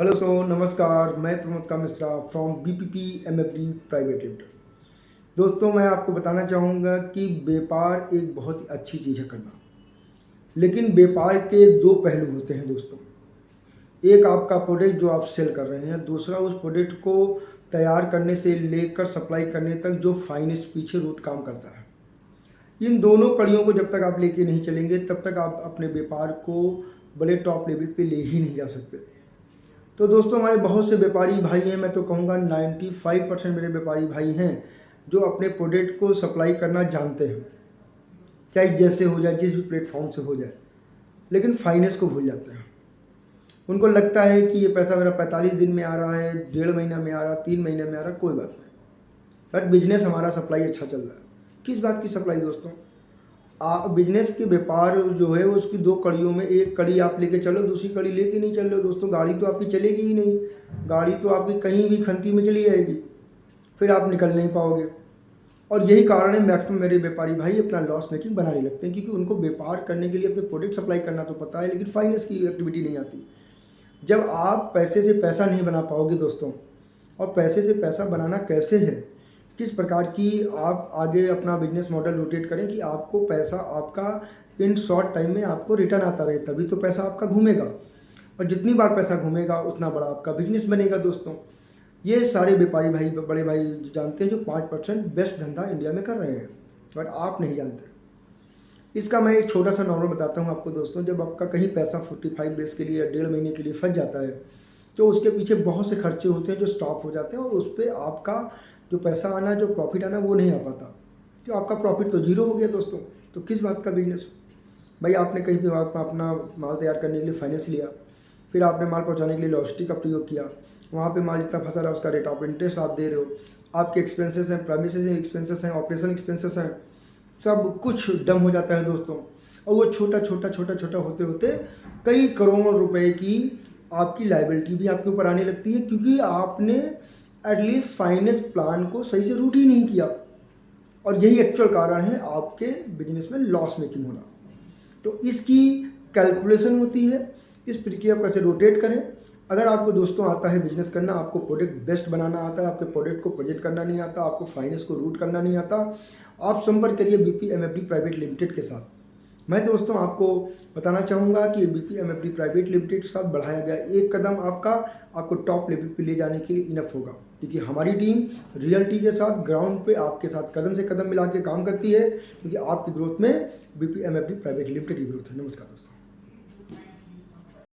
Hello नमस्कार। मैं प्रमोद का Mishra from BPP MFD private limited. दोस्तों, मैं आपको बताना चाहूँगा कि व्यापार एक बहुत ही अच्छी चीज़ है करना, लेकिन व्यापार के दो पहलू होते हैं दोस्तों। एक आपका प्रोडक्ट जो आप सेल कर रहे हैं, दूसरा उस प्रोडक्ट को तैयार करने से लेकर सप्लाई करने तक जो फाइनेंस पीछे रूट काम करता है। इन दोनों कड़ियों को जब तक आप लेके नहीं चलेंगे, तब तक आप अपने व्यापार को बड़े टॉप लेवल पे ले ही नहीं जा सकते। तो दोस्तों, हमारे बहुत से व्यापारी भाई हैं, मैं तो कहूँगा 95% मेरे व्यापारी भाई हैं जो अपने प्रोडक्ट को सप्लाई करना जानते हैं, चाहे जैसे हो जाए, जिस भी प्लेटफॉर्म से हो जाए, लेकिन फाइनेंस को भूल जाते हैं। उनको लगता है कि ये पैसा मेरा 45 दिन में आ रहा है, 1.5 महीना में आ रहा, 3 महीने में आ रहा, कोई बात नहीं। बट बिजनेस हमारा सप्लाई अच्छा चल रहा है। किस बात की सप्लाई दोस्तों? बिजनेस के व्यापार जो है उसकी दो कड़ियों में एक कड़ी आप लेके चलो, दूसरी कड़ी लेके नहीं चल रहे हो दोस्तों, गाड़ी तो आपकी चलेगी ही नहीं। गाड़ी तो आपकी कहीं भी खंती में चली जाएगी, फिर आप निकल नहीं पाओगे। और यही कारण है मैक्सिमम मेरे व्यापारी भाई अपना लॉस मेकिंग बनाने लगते हैं, क्योंकि उनको व्यापार करने के लिए अपने प्रोडक्ट सप्लाई करना तो पता है, लेकिन फाइनेंस की एक्टिविटी नहीं आती। जब आप पैसे से पैसा नहीं बना पाओगे दोस्तों, और पैसे से पैसा बनाना कैसे है, किस प्रकार की आप आगे अपना बिजनेस मॉडल रोटेट करें कि आपको पैसा आपका इन शॉर्ट टाइम में आपको रिटर्न आता रहे, तभी तो पैसा आपका घूमेगा। और जितनी बार पैसा घूमेगा उतना बड़ा आपका बिजनेस बनेगा दोस्तों। ये सारे व्यापारी भाई, बड़े भाई जानते हैं जो 5% बेस्ट धंधा इंडिया में कर रहे हैं, बट आप नहीं जानते। इसका मैं एक छोटा सा नॉर्मल बताता हूँ आपको दोस्तों। जब आपका कहीं पैसा 45 डेज़ के लिए या 1.5 महीने के लिए फंस जाता है, तो उसके पीछे बहुत से खर्चे होते हैं जो स्टॉप हो जाते हैं, और उस पर आपका जो पैसा आना, जो प्रॉफिट आना, वो नहीं आ पाता। तो आपका प्रॉफिट तो जीरो हो गया दोस्तों। तो किस बात का बिजनेस? भाई, आपने कहीं पे अपना माल तैयार करने के लिए फाइनेंस लिया, फिर आपने माल पहुंचाने के लिए लॉजिस्टिक का प्रयोग किया, वहाँ पे माल जितना फंसा रहा उसका रेट ऑफ इंटरेस्ट आप दे रहे हो, आपके एक्सपेंसेस हैं, प्राइमरी एक्सपेंसेस हैं, ऑपरेशन एक्सपेंसेस हैं, सब कुछ डम हो जाता है दोस्तों। और वो छोटा छोटा छोटा छोटा होते होते कई करोड़ों रुपए की आपकी लायबिलिटी भी आपके ऊपर आने लगती है, क्योंकि आपने एटलीस्ट फाइनेंस प्लान को सही से रूट ही नहीं किया। और यही एक्चुअल कारण है आपके बिजनेस में लॉस मेकिंग होना। तो इसकी कैलकुलेशन होती है, इस प्रक्रिया को कैसे रोटेट करें। अगर आपको दोस्तों आता है बिजनेस करना, आपको प्रोडक्ट बेस्ट बनाना आता है, आपके प्रोडक्ट को प्रोजेक्ट करना नहीं आता, आपको फाइनेंस को रूट करना नहीं आता, आप संपर्क करिए बीपी एमएफडी प्राइवेट लिमिटेड के साथ। मैं दोस्तों आपको बताना चाहूँगा कि बीपी एमएफडी प्राइवेट लिमिटेड के साथ बढ़ाया गया एक कदम आपको टॉप लेवल पे ले जाने के लिए इनफ होगा, क्योंकि हमारी टीम रियलिटी के साथ ग्राउंड पे आपके साथ कदम से कदम मिला के काम करती है, क्योंकि आपकी ग्रोथ में बीपी एमएफडी प्राइवेट लिमिटेड की ग्रोथ है। नमस्कार दोस्तों।